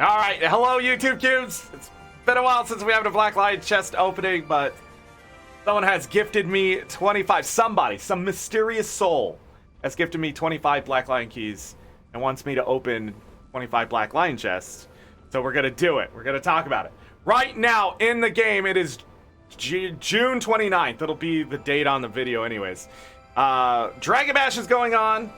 All right, hello YouTube cubes. It's been a while since we have a Black Lion chest opening, but someone has gifted me 25. Some mysterious soul has gifted me 25 Black Lion keys and wants me to open 25 Black Lion chests. So we're gonna do it. We're gonna talk about it. Right now in the game, it is June 29th. It'll be the date on the video anyways. Dragon Bash is going on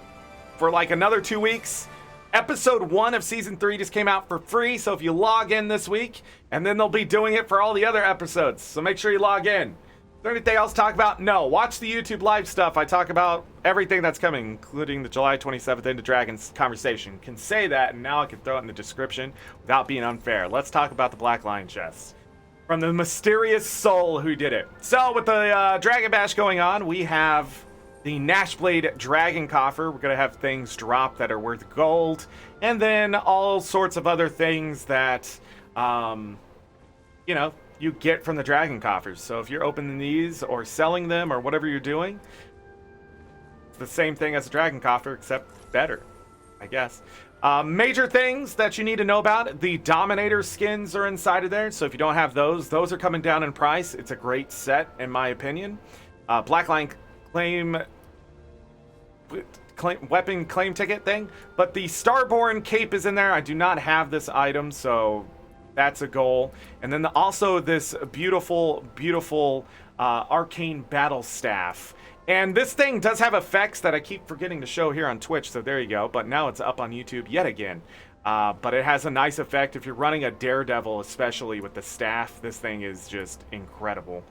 for like another 2 weeks. Episode 1 of Season 3 just came out for free, so if you log in this week, and then they'll be doing it for all the other episodes, so make sure you log in. Is there anything else to talk about? No. Watch the YouTube live stuff. I talk about everything that's coming, including the July 27th Into Dragons conversation. Can say that, and now I can throw it in the description without being unfair. Let's talk about the Black Lion chest. From the mysterious soul who did it. So, with the Dragon Bash going on, we have the Gnashblade Dragon Coffer. We're going to have things drop that are worth gold. And then all sorts of other things that, you get from the Dragon Coffers. So if you're opening these or selling them or whatever you're doing, it's the same thing as a Dragon Coffer, except better, I guess. Major things that you need to know about. The Dominator skins are inside of there. So if you don't have those are coming down in price. It's a great set, in my opinion. Black Lion weapon claim ticket thing, but the Starborn cape is in there. I do not have this item, so that's a goal. And then also this beautiful arcane battle staff, and this thing does have effects that I keep forgetting to show here on Twitch, so there you go. But now it's up on YouTube yet again. But it has a nice effect if you're running a Daredevil, especially with the staff. This thing is just incredible.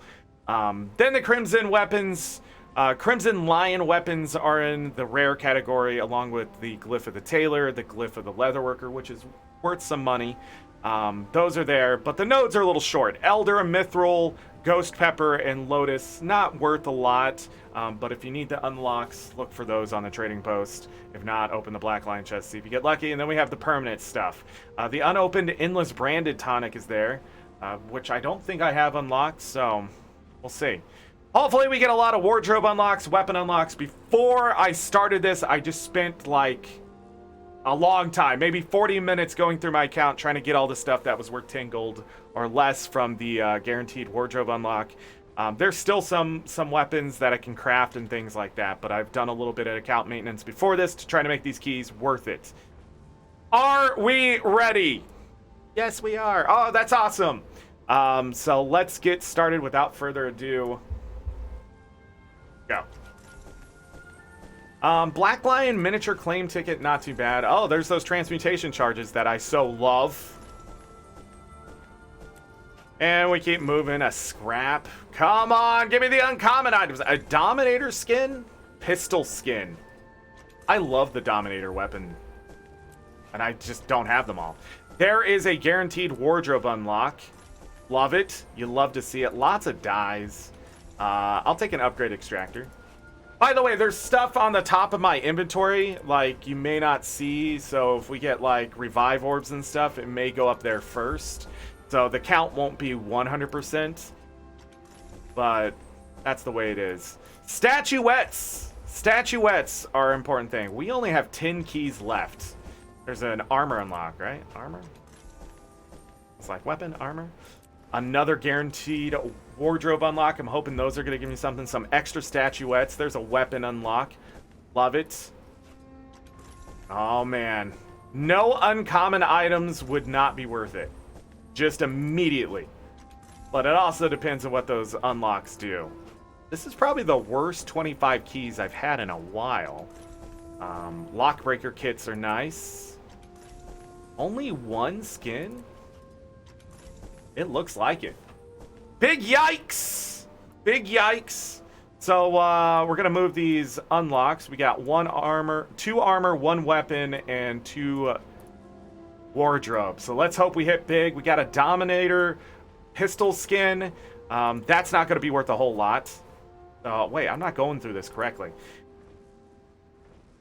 Then the Crimson weapons. Crimson Lion weapons are in the rare category, along with the Glyph of the Tailor, the Glyph of the Leatherworker, which is worth some money. Those are there, but the nodes are a little short. Elder, Mithril, Ghost Pepper, and Lotus, not worth a lot, but if you need the unlocks, look for those on the trading post. If not, open the Black Lion chest, see if you get lucky, and then we have the permanent stuff. The unopened Endless Branded Tonic is there, which I don't think I have unlocked, so we'll see. Hopefully we get a lot of wardrobe unlocks, weapon unlocks. Before I started this, I just spent like a long time, maybe 40 minutes going through my account trying to get all the stuff that was worth 10 gold or less from the guaranteed wardrobe unlock. There's still some weapons that I can craft and things like that, but I've done a little bit of account maintenance before this to try to make these keys worth it. Are we ready? Yes, we are. Oh, that's awesome. So let's get started without further ado. Go. Black Lion miniature claim ticket, not too bad. Oh, there's those transmutation charges that I so love. And we keep moving. A scrap. Come on, give me the uncommon items. A Dominator skin, pistol skin. I love the Dominator weapon, and I just don't have them all. There is a guaranteed wardrobe unlock. Love it. You love to see it. Lots of dyes. I'll take an upgrade extractor. By the way, there's stuff on the top of my inventory like you may not see, so if we get like revive orbs and stuff, it may go up there first. So the count won't be 100%, but that's the way it is. Statuettes! Statuettes are an important thing. We only have 10 keys left. There's an armor unlock, right? Armor? It's like weapon, armor. Another guaranteed wardrobe unlock. I'm hoping those are going to give me something. Some extra statuettes. There's a weapon unlock. Love it. Oh, man. No uncommon items would not be worth it. Just immediately. But it also depends on what those unlocks do. This is probably the worst 25 keys I've had in a while. Lockbreaker kits are nice. Only one skin? It looks like it. Big yikes! Big yikes. So we're gonna move these unlocks. We got 1 armor, 2 armor, 1 weapon, and 2 wardrobe. So let's hope we hit big. We got a Dominator pistol skin. That's not gonna be worth a whole lot. Wait, I'm not going through this correctly.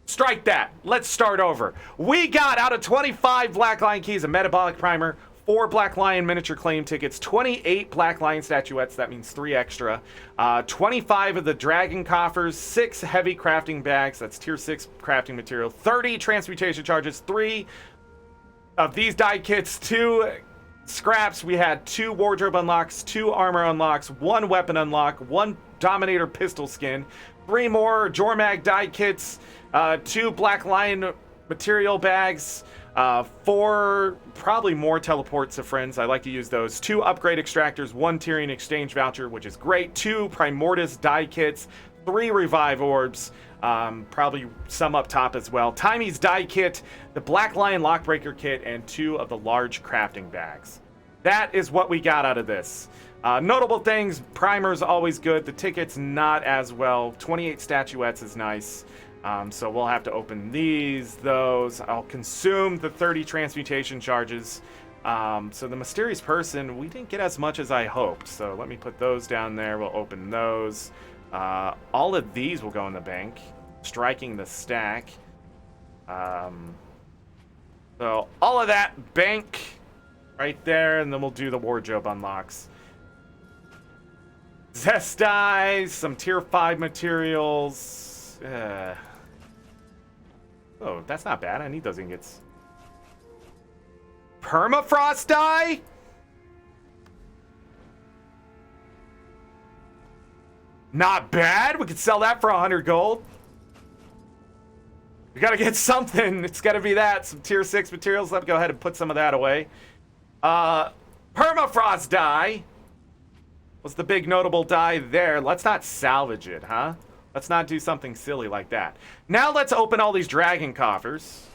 Strike that. Let's start over. We got out of 25 Black Lion keys a metabolic primer, 4 Black Lion miniature claim tickets, 28 Black Lion statuettes, that means 3 extra, 25 of the Dragon Coffers, 6 heavy crafting bags, that's tier 6 crafting material, 30 transmutation charges, 3 Of these die kits, 2 scraps, we had 2 wardrobe unlocks, 2 armor unlocks, 1 weapon unlock, 1 Dominator pistol skin, 3 more Jormag die kits, 2 Black Lion material bags, 4 probably more teleports of friends. I like to use those. 2 upgrade extractors, 1 Tyrion exchange voucher, which is great. 2 Primordius die kits, 3 revive orbs, probably some up top as well. Timy's die kit, the Black Lion lockbreaker kit, and 2 of the large crafting bags. That is what we got out of this. Notable things, primer's always good. The ticket's not as well. 28 statuettes is nice. So we'll have to open those. I'll consume the 30 transmutation charges. So the mysterious person, we didn't get as much as I hoped. So let me put those down there. We'll open those. All of these will go in the bank, striking the stack. So all of that bank right there, and then we'll do the wardrobe unlocks. Zest dies, some tier 5 materials. Oh, that's not bad. I need those ingots. Permafrost die? Not bad. We could sell that for 100 gold. We gotta get something. It's gotta be that. Some tier 6 materials. Let me go ahead and put some of that away. Permafrost die. What's the big notable die there? Let's not salvage it, huh? Let's not do something silly like that. Now let's open all these dragon coffers.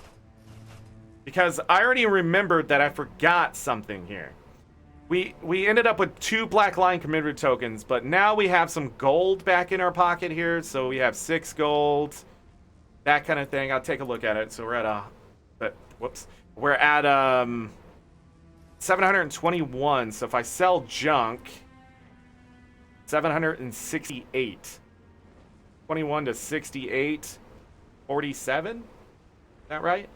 Because I already remembered that I forgot something here. We ended up with 2 Black Lion commemorative tokens, but now we have some gold back in our pocket here. So we have 6 gold. That kind of thing. I'll take a look at it. So we're at We're at 721. So if I sell junk, 768. 21 to 68, 47? Is that right?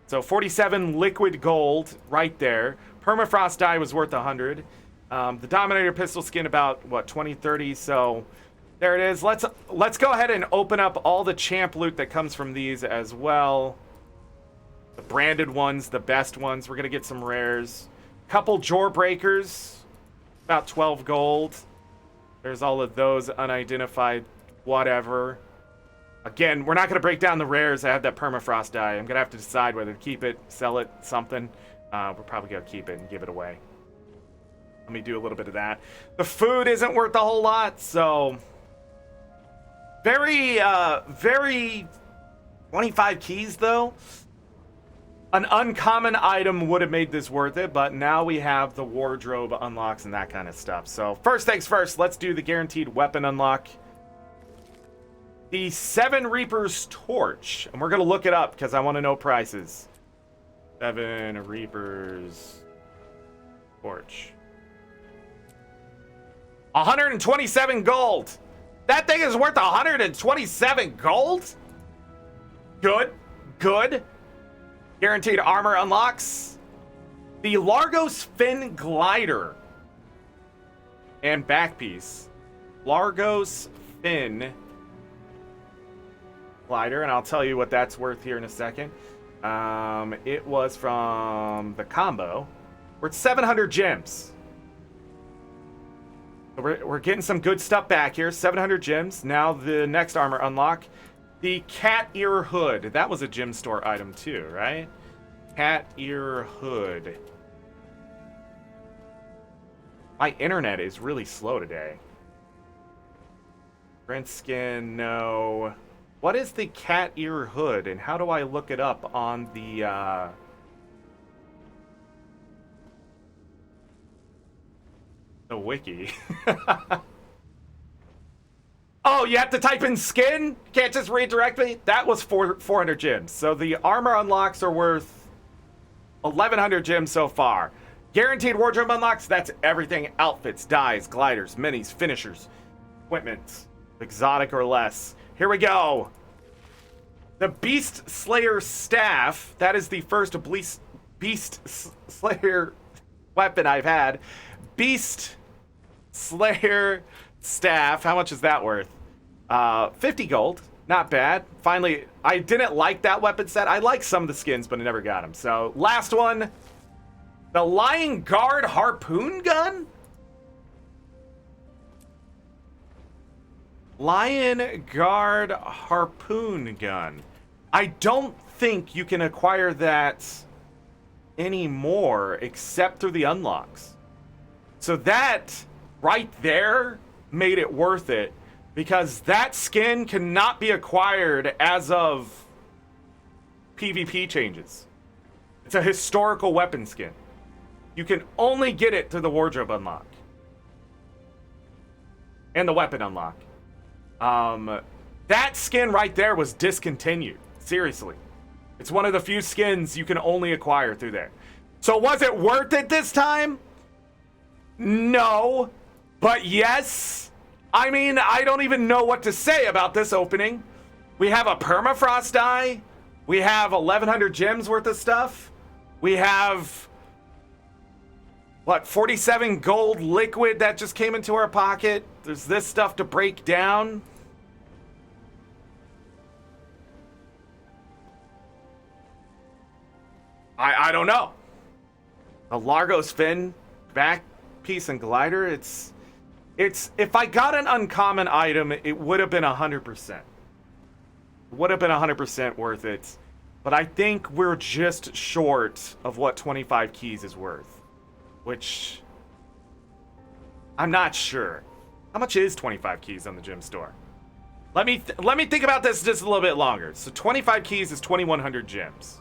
So 47 liquid gold right there. Permafrost die was worth 100. The Dominator pistol skin about, what, 20, 30? So there it is. Let's go ahead and open up all the champ loot that comes from these as well. The branded ones, the best ones. We're going to get some rares. Couple Jawbreakers, about 12 gold. There's all of those unidentified whatever. Again, we're not going to break down the rares. I have that permafrost die. I'm going to have to decide whether to keep it, sell it, something. We're probably going to keep it and give it away. Let me do a little bit of that. The food isn't worth a whole lot, so very 25 keys though. An uncommon item would have made this worth it, but now we have the wardrobe unlocks and that kind of stuff. So first things first, let's do the guaranteed weapon unlock. The 7 Reapers Torch. And we're going to look it up because I want to know prices. 7 Reapers Torch. 127 gold. That thing is worth 127 gold? Good. Good. Guaranteed armor unlocks. The Largos Fin Glider. And back piece. Largos Fin Glider, and I'll tell you what that's worth here in a second. It was from the combo. We're at 700 gems. So we're getting some good stuff back here. 700 gems. Now the next armor unlock. The cat ear hood. That was a gem store item too, right? Cat ear hood. My internet is really slow today. Brent skin, no. What is the cat ear hood, and how do I look it up on the wiki? Oh, you have to type in skin? Can't just redirect me? That was 400 gems. So the armor unlocks are worth 1,100 gems so far. Guaranteed wardrobe unlocks, that's everything. Outfits, dyes, gliders, minis, finishers, equipment, exotic or less. Here we go. The Beast Slayer Staff. That is the first Beast Slayer weapon I've had. Beast Slayer Staff. How much is that worth? 50 gold. Not bad. Finally, I didn't like that weapon set. I like some of the skins, but I never got them. So, last one. The Lion Guard Harpoon Gun? Lion Guard Harpoon Gun. I don't think you can acquire that anymore except through the unlocks. So that right there made it worth it, because that skin cannot be acquired as of PvP changes. It's a historical weapon skin. You can only get it through the wardrobe unlock and the weapon unlock. That skin right there was discontinued. Seriously. It's one of the few skins you can only acquire through there. So was it worth it this time? No. But yes. I mean, I don't even know what to say about this opening. We have a permafrost die. We have 1,100 gems worth of stuff. We have, what, 47 gold liquid that just came into our pocket. There's this stuff to break down. I don't know. A Largo's fin, back piece, and glider. It's if I got an uncommon item, it would have been 100%. Would have been 100% worth it. But I think we're just short of what 25 keys is worth, which I'm not sure. How much is 25 keys on the gem store? Let me think about this just a little bit longer. So 25 keys is 2,100 gems.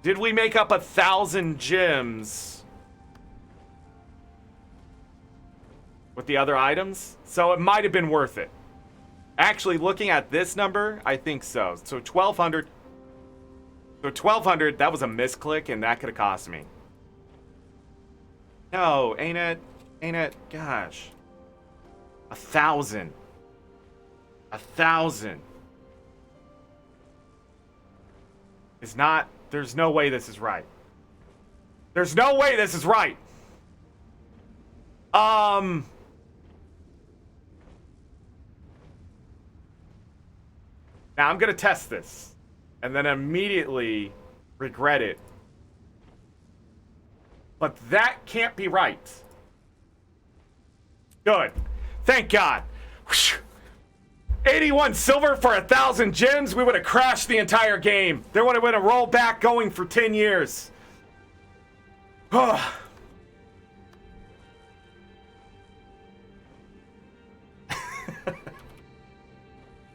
Did we make up 1,000 gems with the other items? So it might have been worth it. Actually, looking at this number, I think so. So 1,200. So 1,200, that was a misclick, and that could have cost me. No, ain't it? Ain't it? Gosh. 1,000. 1,000. Is not... There's no way this is right. There's no way this is right. Now I'm gonna test this and then immediately regret it. But that can't be right. Good. Thank God. 81 silver for 1,000 gems. We would have crashed the entire game. There would have been a rollback going for 10 years. Hold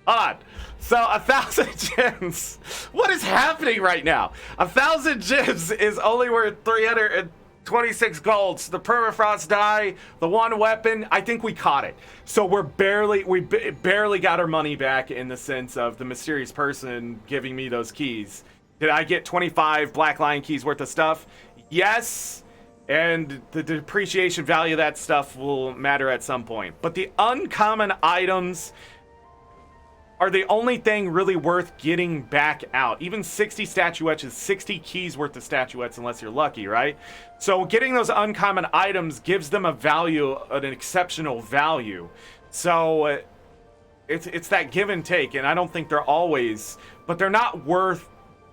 on. So 1,000 gems. What is happening right now? 1,000 gems is only worth 326 gold. So the permafrost die, the one weapon, I think we caught it. So we barely got our money back in the sense of the mysterious person giving me those keys. Did I get 25 Black Lion keys worth of stuff? Yes. And the depreciation value of that stuff will matter at some point. But the uncommon items are the only thing really worth getting back out. Even 60 statuettes is 60 keys worth of statuettes unless you're lucky, right? So getting those uncommon items gives them a value, an exceptional value. So it's that give and take, and I don't think they're always, but they're worth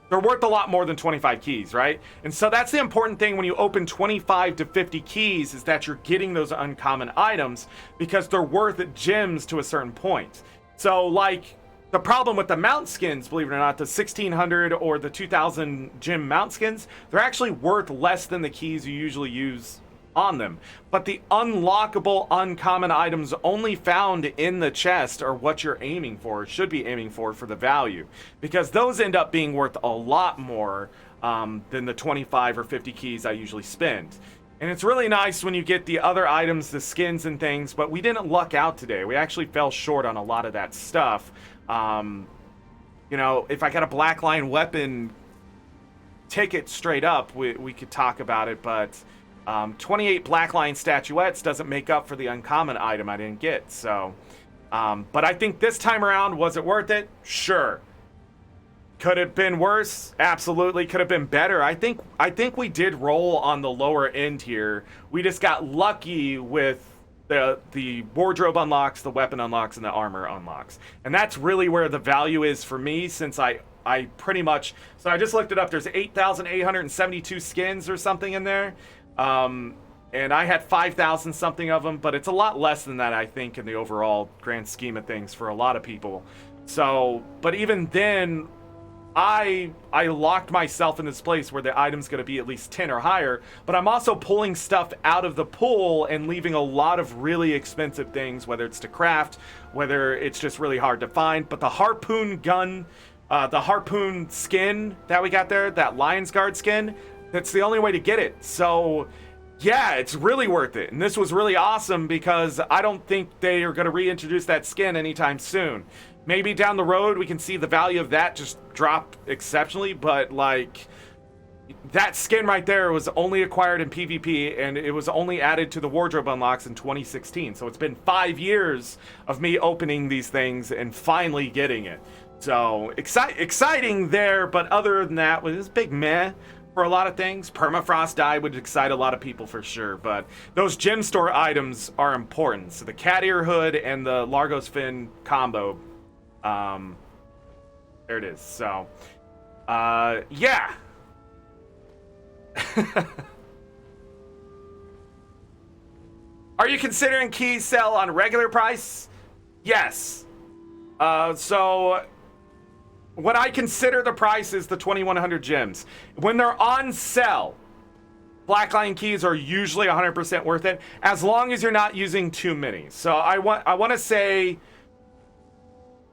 a lot more than 25 keys, right? And so that's the important thing when you open 25 to 50 keys, is that you're getting those uncommon items because they're worth gems to a certain point. So, like, the problem with the mount skins, believe it or not, the 1,600 or the 2,000 gem mount skins, they're actually worth less than the keys you usually use on them. But the unlockable uncommon items only found in the chest are what you're aiming for, should be aiming for the value. Because those end up being worth a lot more than the 25 or 50 keys I usually spend. And it's really nice when you get the other items, the skins and things, but we didn't luck out today. We actually fell short on a lot of that stuff. You know, if I got a Black Lion weapon ticket straight up, we could talk about it, but 28 Black Lion statuettes doesn't make up for the uncommon item I didn't get. So, but I think this time around, was it worth it? Sure. Could it have been worse? Absolutely. Could have been better. I think we did roll on the lower end here. We just got lucky with the wardrobe unlocks, the weapon unlocks, and the armor unlocks. And that's really where the value is for me, since I pretty much, so I just looked it up, there's 8,872 skins or something in there. And I had 5,000 something of them, but it's a lot less than that, I think, in the overall grand scheme of things for a lot of people. So, but even then, I locked myself in this place where the item's going to be at least 10 or higher, but I'm also pulling stuff out of the pool and leaving a lot of really expensive things, whether it's to craft, whether it's just really hard to find. But the Harpoon gun, the Harpoon skin that we got there, that Lion's Guard skin, that's the only way to get it. So yeah, it's really worth it. And this was really awesome because I don't think they are going to reintroduce that skin anytime soon. Maybe down the road we can see the value of that just drop exceptionally, but like that skin right there was only acquired in PvP, and it was only added to the wardrobe unlocks in 2016. So it's been 5 years of me opening these things and finally getting it. So exciting there, but other than that, it was big meh for a lot of things. Permafrost dye would excite a lot of people for sure, but those gem store items are important. So the cat ear hood and the Largos fin combo, there it is. So yeah. Are you considering keys sell on regular price? Yes. So what I consider the price is the 2,100 gems. When they're on sale, Black Lion keys are usually 100% worth it, as long as you're not using too many. So I want to say,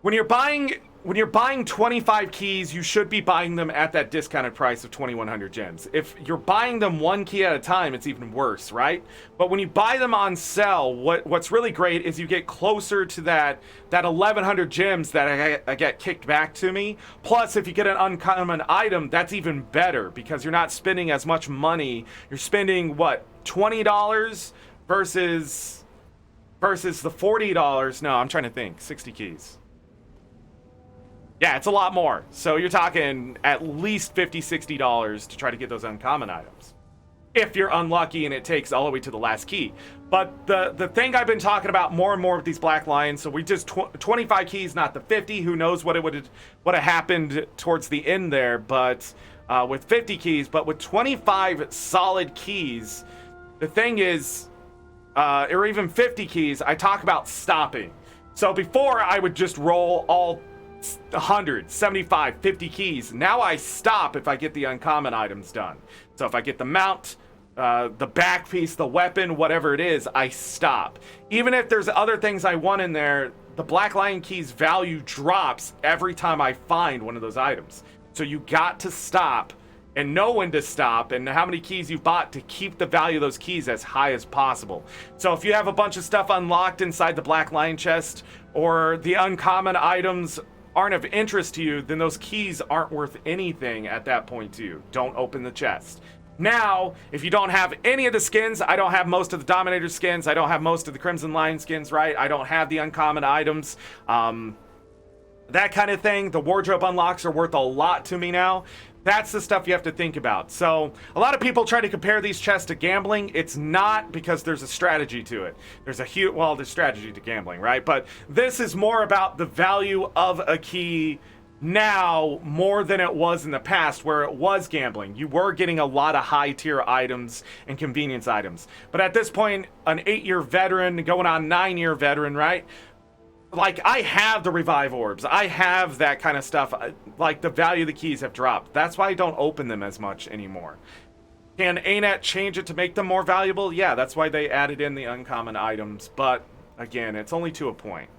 when you're buying 25 keys, you should be buying them at that discounted price of 2,100 gems. If you're buying them one key at a time, it's even worse, right? But when you buy them on sale, what's really great is you get closer to that 1,100 gems that I get kicked back to me. Plus, if you get an uncommon item, that's even better because you're not spending as much money. You're spending, what, $20 versus the $40? No, I'm trying to think. 60 keys. Yeah, it's a lot more. So you're talking at least $50, $60 to try to get those uncommon items. If you're unlucky and it takes all the way to the last key. But the thing I've been talking about more and more with these Black Lions, so we just 25 keys, not the 50. Who knows what would have happened towards the end there, but with 50 keys, but with 25 solid keys, the thing is, or even 50 keys, I talk about stopping. So before I would just roll all 100, 75, 50 keys. Now I stop if I get the uncommon items done. So if I get the mount, the back piece, the weapon, whatever it is, I stop. Even if there's other things I want in there, the Black Lion keys value drops every time I find one of those items. So you got to stop and know when to stop and how many keys you've bought to keep the value of those keys as high as possible. So if you have a bunch of stuff unlocked inside the Black Lion chest, or the uncommon items aren't of interest to you, then those keys aren't worth anything at that point to you. Don't open the chest. Now, if you don't have any of the skins, I don't have most of the Dominator skins, I don't have most of the Crimson Lion skins, right? I don't have the uncommon items, that kind of thing. The wardrobe unlocks are worth a lot to me now. That's the stuff you have to think about. So a lot of people try to compare these chests to gambling. It's not, because there's a strategy to it. There's strategy to gambling, right? But this is more about the value of a key now more than it was in the past, where it was gambling. You were getting a lot of high tier items and convenience items. But at this point, an 8-year veteran going on 9-year veteran, right? Like, I have the revive orbs. I have that kind of stuff. Like, the value of the keys have dropped. That's why I don't open them as much anymore. Can ArenaNet change it to make them more valuable? Yeah, that's why they added in the uncommon items. But, again, it's only to a point.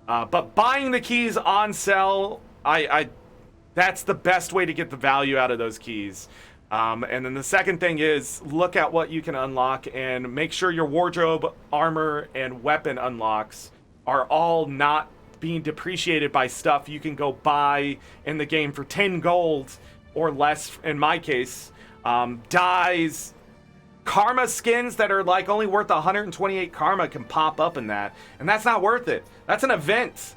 But buying the keys on sale, that's the best way to get the value out of those keys. And then the second thing is, look at what you can unlock and make sure your wardrobe, armor, and weapon unlocks are all not being depreciated by stuff you can go buy in the game for 10 gold or less, in my case. Dyes, karma skins that are like only worth 128 karma can pop up in that, and that's not worth it. That's an event.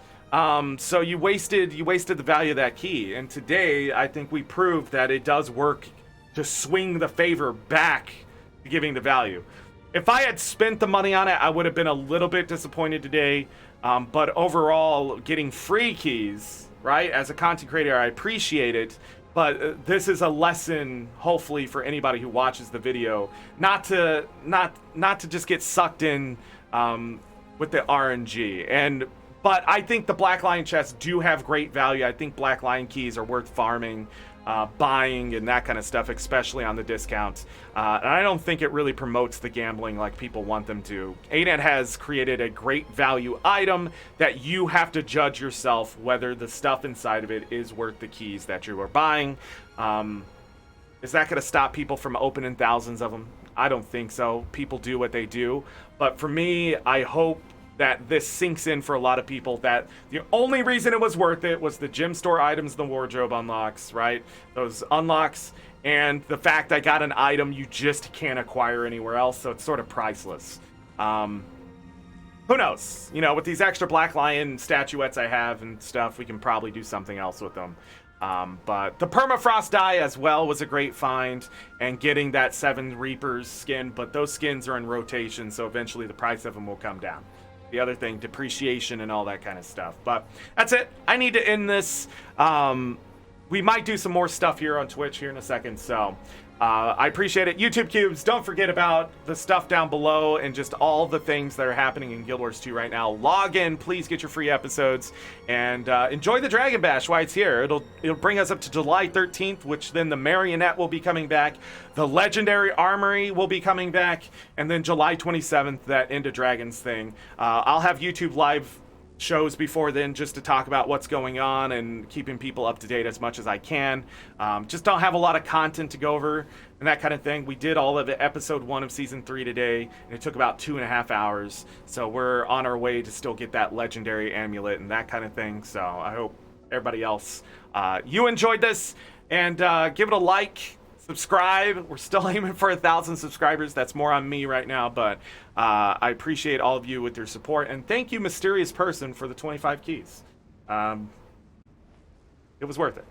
So you wasted the value of that key. And today I think we proved that it does work to swing the favor back to giving the value. if I had spent the money on it, I would have been a little bit disappointed today. But overall, getting free keys, right? As a content creator, I appreciate it. But this is a lesson, hopefully, for anybody who watches the video, not to just get sucked in with the RNG. But I think the Black Lion chests do have great value. I think Black Lion keys are worth farming, buying, and that kind of stuff, especially on the discounts. And I don't think it really promotes the gambling like people want them to. ArenaNet has created a great value item that you have to judge yourself whether the stuff inside of it is worth the keys that you are buying. Is that going to stop people from opening thousands of them? I don't think so. People do what they do. But for me, I hope that this sinks in for a lot of people, that the only reason it was worth it was the gym store items, the wardrobe unlocks, right? Those unlocks, and the fact I got an item you just can't acquire anywhere else, so it's sort of priceless. Who knows? You know, with these extra Black Lion statuettes I have and stuff, we can probably do something else with them. But the Permafrost die as well was a great find, and getting that 7 Reapers skin, but those skins are in rotation, so eventually the price of them will come down. The other thing, depreciation and all that kind of stuff. But that's it. I need to end this. We might do some more stuff here on Twitch here in a second, so I appreciate it. YouTube Cubes, don't forget about the stuff down below and just all the things that are happening in Guild Wars 2 right now. Log in, please get your free episodes, and enjoy the Dragon Bash while it's here. It'll bring us up to July 13th, which then the Marionette will be coming back. The Legendary Armory will be coming back, and then July 27th, that End of Dragons thing. I'll have YouTube live shows before then just to talk about what's going on and keeping people up to date as much as I can. Just don't have a lot of content to go over and that kind of thing. We did all of it, episode 1 of season 3 today, and it took about 2.5 hours. So we're on our way to still get that legendary amulet and that kind of thing. So I hope everybody else, you enjoyed this, and give it a like. Subscribe. We're still aiming for 1,000 subscribers. That's more on me right now, but I appreciate all of you with your support, and thank you, mysterious person, for the 25 keys. It was worth it.